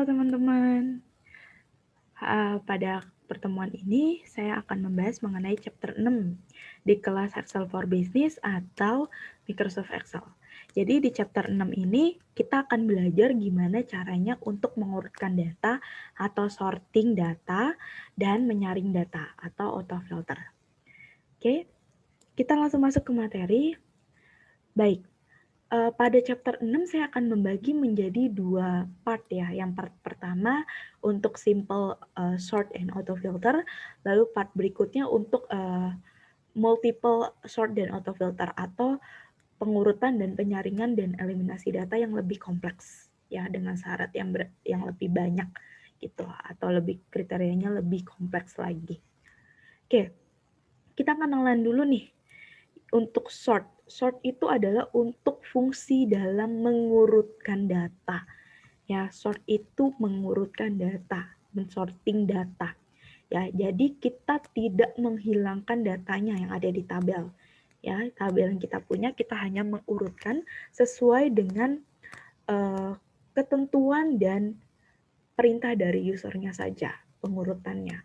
Halo teman-teman. Pada pertemuan ini saya akan membahas mengenai chapter 6 di kelas Excel for Business atau Microsoft Excel. Jadi di chapter 6 ini kita akan belajar gimana caranya untuk mengurutkan data atau sorting data dan menyaring data atau auto filter. Oke, kita langsung masuk ke materi. Baik, pada chapter 6 saya akan membagi menjadi 2 part ya. Yang part pertama untuk simple sort and auto filter, lalu part berikutnya untuk multiple sort dan auto filter atau pengurutan dan penyaringan dan eliminasi data yang lebih kompleks ya, dengan syarat yang lebih banyak gitu atau lebih kriterianya lebih kompleks lagi. Oke, kita kenalan dulu nih. Untuk sort itu adalah untuk fungsi dalam mengurutkan data. Ya, sort itu mengurutkan data, mensorting data. Ya, jadi kita tidak menghilangkan datanya yang ada di tabel. Ya, tabel yang kita punya kita hanya mengurutkan sesuai dengan ketentuan dan perintah dari usernya saja pengurutannya.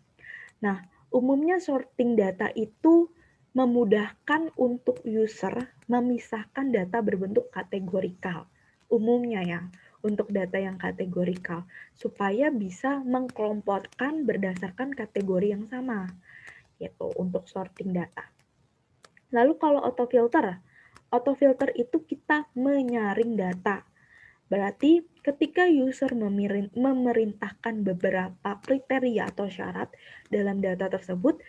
Nah, umumnya sorting data itu memudahkan untuk user memisahkan data berbentuk kategorikal. Umumnya ya, untuk data yang kategorikal, supaya bisa mengkelompokkan berdasarkan kategori yang sama, yaitu untuk sorting data. Lalu kalau auto filter itu kita menyaring data. Berarti ketika user memerintahkan beberapa kriteria atau syarat dalam data tersebut,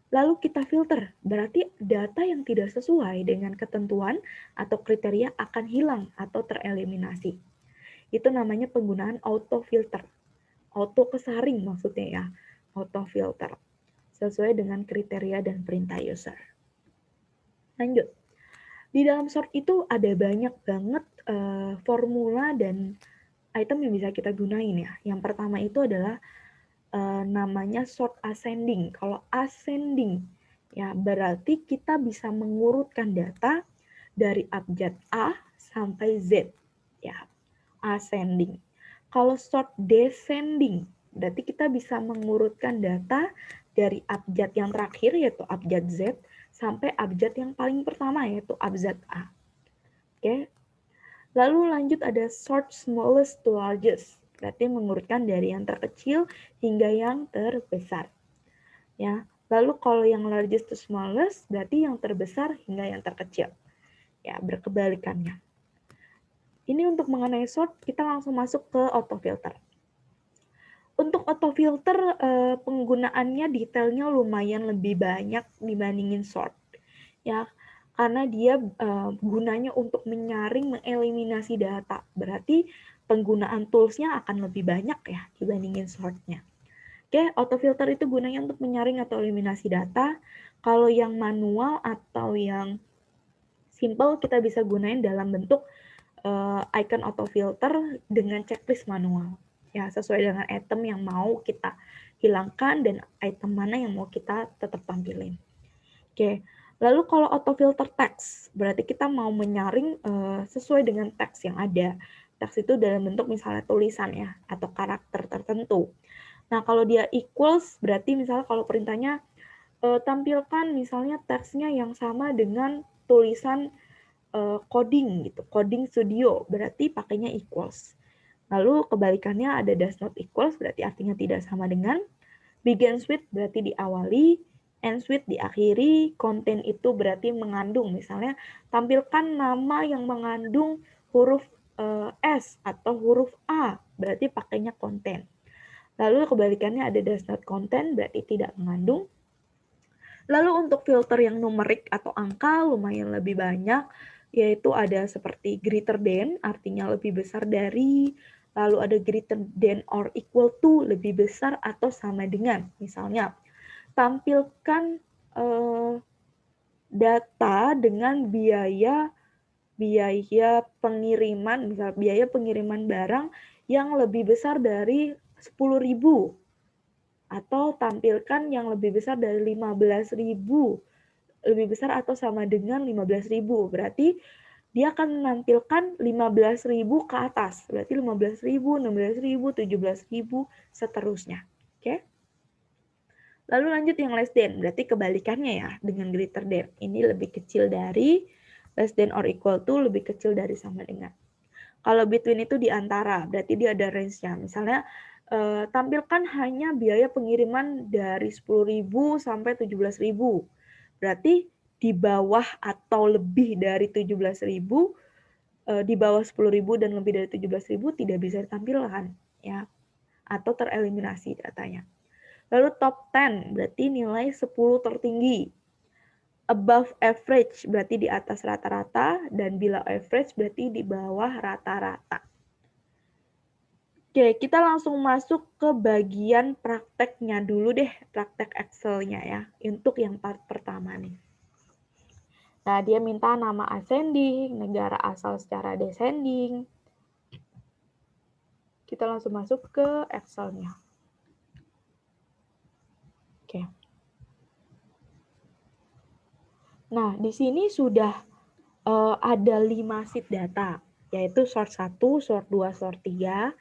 lalu kita filter, berarti data yang tidak sesuai dengan ketentuan atau kriteria akan hilang atau tereliminasi. Itu namanya penggunaan auto filter. Auto kesaring maksudnya ya, auto filter. Sesuai dengan kriteria dan perintah user. Lanjut. Di dalam sort itu ada banyak banget formula dan item yang bisa kita gunain ya. Yang pertama itu adalah namanya sort ascending. Kalau ascending ya berarti kita bisa mengurutkan data dari abjad A sampai Z ya. Ascending. Kalau sort descending berarti kita bisa mengurutkan data dari abjad yang terakhir yaitu abjad Z sampai abjad yang paling pertama yaitu abjad A. Oke. Lalu lanjut ada sort smallest to largest. Berarti mengurutkan dari yang terkecil hingga yang terbesar. Ya. Lalu kalau yang largest to smallest berarti yang terbesar hingga yang terkecil. Ya, berkebalikannya. Ini untuk mengenai sort, kita langsung masuk ke auto filter. Untuk auto filter penggunaannya detailnya lumayan lebih banyak dibandingin sort. Ya, karena dia gunanya untuk menyaring, mengeliminasi data. Berarti penggunaan toolsnya akan lebih banyak ya dibandingin sortnya. Oke, auto filter itu gunanya untuk menyaring atau eliminasi data. Kalau yang manual atau yang simple kita bisa gunain dalam bentuk icon auto filter dengan checklist manual. Ya, sesuai dengan item yang mau kita hilangkan dan item mana yang mau kita tetap tampilin. Oke, lalu kalau auto filter teks, berarti kita mau menyaring sesuai dengan teks yang ada. Teks itu dalam bentuk misalnya tulisan ya, atau karakter tertentu. Nah, kalau dia equals, berarti misalnya kalau perintahnya tampilkan misalnya teksnya yang sama dengan tulisan coding gitu, coding studio, berarti pakainya equals. Lalu kebalikannya ada does not equals, berarti artinya tidak sama dengan. Begins with berarti diawali, ends with diakhiri, content itu berarti mengandung. Misalnya tampilkan nama yang mengandung huruf S atau huruf A, berarti pakainya content. Lalu kebalikannya ada does not contain, berarti tidak mengandung. Lalu untuk filter yang numerik atau angka lumayan lebih banyak, yaitu ada seperti greater than, artinya lebih besar dari, lalu ada greater than or equal to, lebih besar atau sama dengan. Misalnya, tampilkan data dengan biaya pengiriman, misal biaya pengiriman barang yang lebih besar dari 10.000 atau tampilkan yang lebih besar dari 15.000, lebih besar atau sama dengan 15.000. Berarti dia akan menampilkan 15.000 ke atas. Berarti 15.000, 16.000, 17.000, seterusnya. Oke? Lalu lanjut yang less than, berarti kebalikannya ya dengan greater than. Ini lebih kecil dari, less than or equal to lebih kecil dari sama dengan. Kalau between itu di antara, berarti dia ada range-nya. Misalnya tampilkan hanya biaya pengiriman dari 10.000 sampai 17.000. Berarti di bawah atau lebih dari 17.000, di bawah 10.000 dan lebih dari 17.000 tidak bisa ditampilkan ya, atau tereliminasi datanya. Lalu top 10 berarti nilai 10 tertinggi. Above average berarti di atas rata-rata, dan below average berarti di bawah rata-rata. Oke, kita langsung masuk ke bagian prakteknya dulu deh, praktek Excel-nya ya, untuk yang part pertama nih. Nah, dia minta nama ascending, negara asal secara descending. Kita langsung masuk ke Excel-nya. Oke. Nah, di sini sudah ada 5 sheet data, yaitu sort 1, sort 2, sort 3,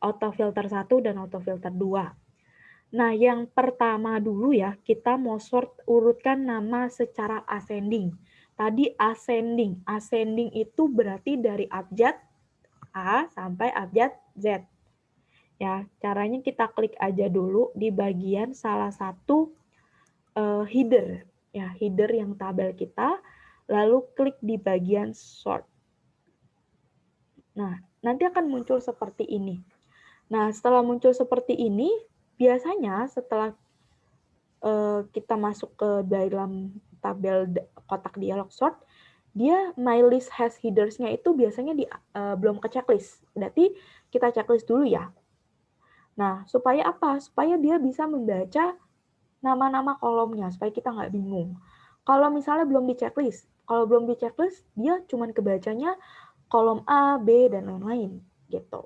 auto filter 1, dan auto filter 2. Nah, yang pertama dulu ya, kita mau sort urutkan nama secara ascending. Tadi ascending. Ascending itu berarti dari abjad A sampai abjad Z. Ya, caranya kita klik aja dulu di bagian salah satu header. Ya, header yang tabel kita, lalu klik di bagian sort. Nah, nanti akan muncul seperti ini. Nah, setelah muncul seperti ini, biasanya setelah kita masuk ke dalam tabel kotak dialog sort, dia my list has headers-nya itu biasanya belum ke checklist. Berarti kita checklist dulu ya. Nah, supaya apa? Supaya dia bisa membaca nama-nama kolomnya, supaya kita nggak bingung. Kalau misalnya belum di checklist, kalau belum di checklist, dia cuma kebacanya kolom A, B, dan lain-lain gitu.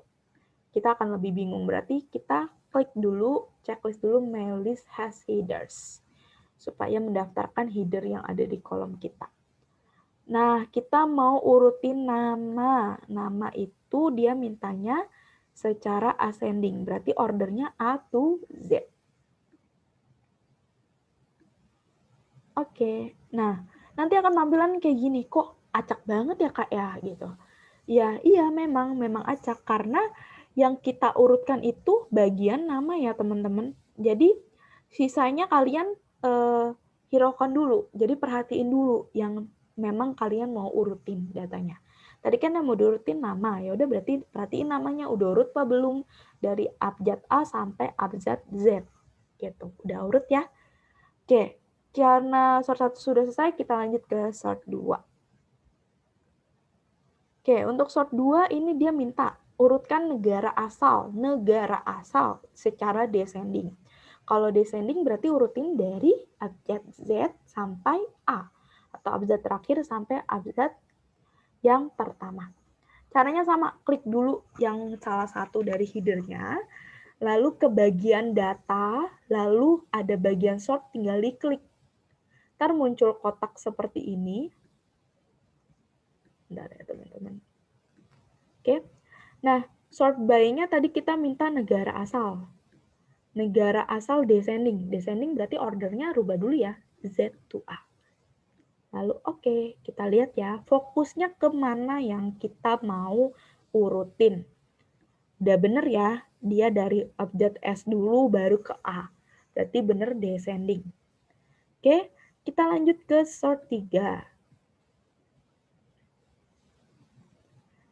Kita akan lebih bingung, berarti kita klik dulu, checklist dulu my list has headers, supaya mendaftarkan header yang ada di kolom kita. Nah, kita mau urutin nama. Nama itu dia mintanya secara ascending, berarti ordernya A to Z. Oke, nah nanti akan tampilan kayak gini, kok acak banget ya Kak ya, gitu. Ya, iya memang acak, karena yang kita urutkan itu bagian nama ya teman-teman. Jadi sisanya kalian hiraukan dulu, jadi perhatiin dulu yang memang kalian mau urutin datanya. Tadi kan yang mau diurutin nama, ya udah berarti perhatiin namanya udah urut apa belum dari abjad A sampai abjad Z. Gitu. Udah urut ya? Oke, karena sort 1 sudah selesai, kita lanjut ke sort 2. Oke, untuk sort 2 ini dia minta urutkan negara asal secara descending. Kalau descending berarti urutin dari abjad Z sampai A, atau abjad terakhir sampai abjad yang pertama. Caranya sama, klik dulu yang salah satu dari header-nya, lalu ke bagian data, lalu ada bagian sort, tinggal diklik. Ntar muncul kotak seperti ini. Bentar ya teman-teman. Oke. Nah, sort by-nya tadi kita minta negara asal. Negara asal descending. Descending berarti ordernya rubah dulu ya. Z to A. Lalu oke, kita lihat ya. Fokusnya kemana yang kita mau urutin. Udah bener ya. Dia dari abjad S dulu baru ke A. Berarti bener descending. Oke, kita lanjut ke sort 3.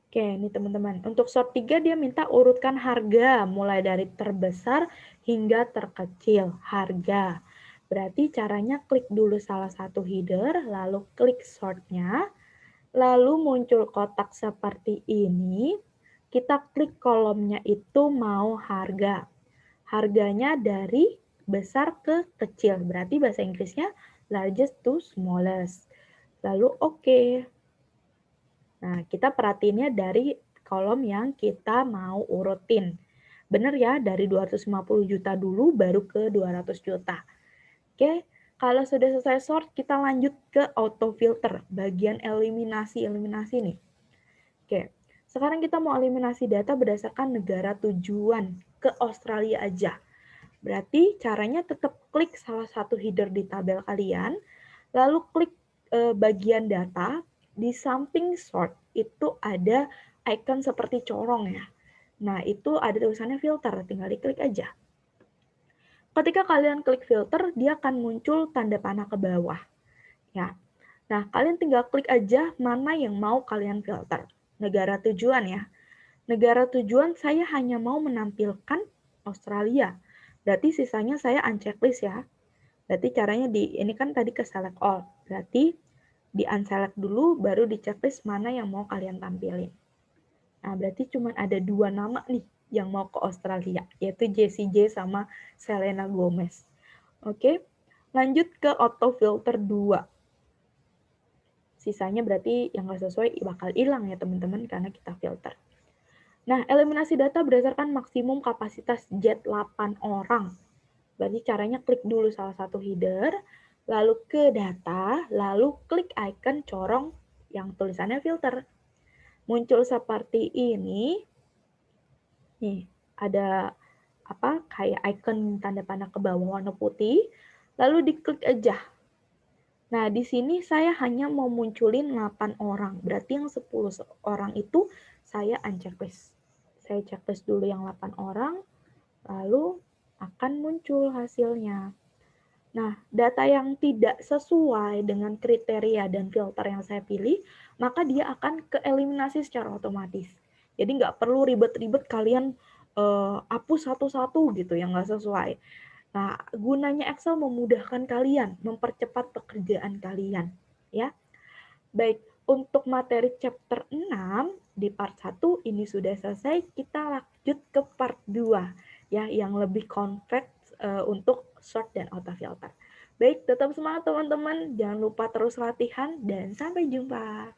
Oke, ini teman-teman. Untuk sort 3 dia minta urutkan harga mulai dari terbesar hingga terkecil. Harga. Berarti caranya klik dulu salah satu header, lalu klik sortnya, lalu muncul kotak seperti ini. Kita klik kolomnya itu mau harga. Harganya dari besar ke kecil. Berarti bahasa Inggrisnya largest to smallest. Lalu oke. Nah, kita perhatiinnya dari kolom yang kita mau urutin. Benar ya, dari 250 juta dulu baru ke 200 juta. Oke, Kalau sudah selesai sort, kita lanjut ke auto filter, bagian eliminasi nih. Oke, sekarang kita mau eliminasi data berdasarkan negara tujuan, ke Australia aja. Berarti caranya tetap klik salah satu header di tabel kalian, lalu klik bagian data, di samping sort itu ada icon seperti corong ya. Nah, itu ada tulisannya filter, tinggal diklik aja. Ketika kalian klik filter, dia akan muncul tanda panah ke bawah. Ya. Nah, kalian tinggal klik aja mana yang mau kalian filter. Negara tujuan ya. Negara tujuan saya hanya mau menampilkan Australia. Berarti sisanya saya unchecklist ya. Berarti caranya ini kan tadi ke select all. Berarti di unselect dulu baru di checklist mana yang mau kalian tampilin. Nah, berarti cuma ada 2 nama nih yang mau ke Australia, yaitu Jessie J sama Selena Gomez. Oke, lanjut ke auto filter 2. Sisanya berarti yang nggak sesuai bakal hilang ya teman-teman karena kita filter. Nah, eliminasi data berdasarkan maksimum kapasitas jet 8 orang. Berarti caranya klik dulu salah satu header, lalu ke data, lalu klik icon corong yang tulisannya filter. Muncul seperti ini. Nih, ada kayak icon tanda panah ke bawah warna putih, lalu diklik aja. Nah, di sini saya hanya mau munculin 8 orang. Berarti yang 10 orang itu saya unchecklist. Saya checklist dulu yang 8 orang, lalu akan muncul hasilnya. Nah, data yang tidak sesuai dengan kriteria dan filter yang saya pilih, maka dia akan keeliminasi secara otomatis. Jadi nggak perlu ribet-ribet kalian hapus satu-satu gitu yang nggak sesuai. Nah, gunanya Excel memudahkan kalian, mempercepat pekerjaan kalian. Ya, baik. Untuk materi chapter 6 di part 1 ini sudah selesai, kita lanjut ke part 2 ya yang lebih kompleks untuk sort dan auto filter. Baik, tetap semangat teman-teman, jangan lupa terus latihan dan sampai jumpa.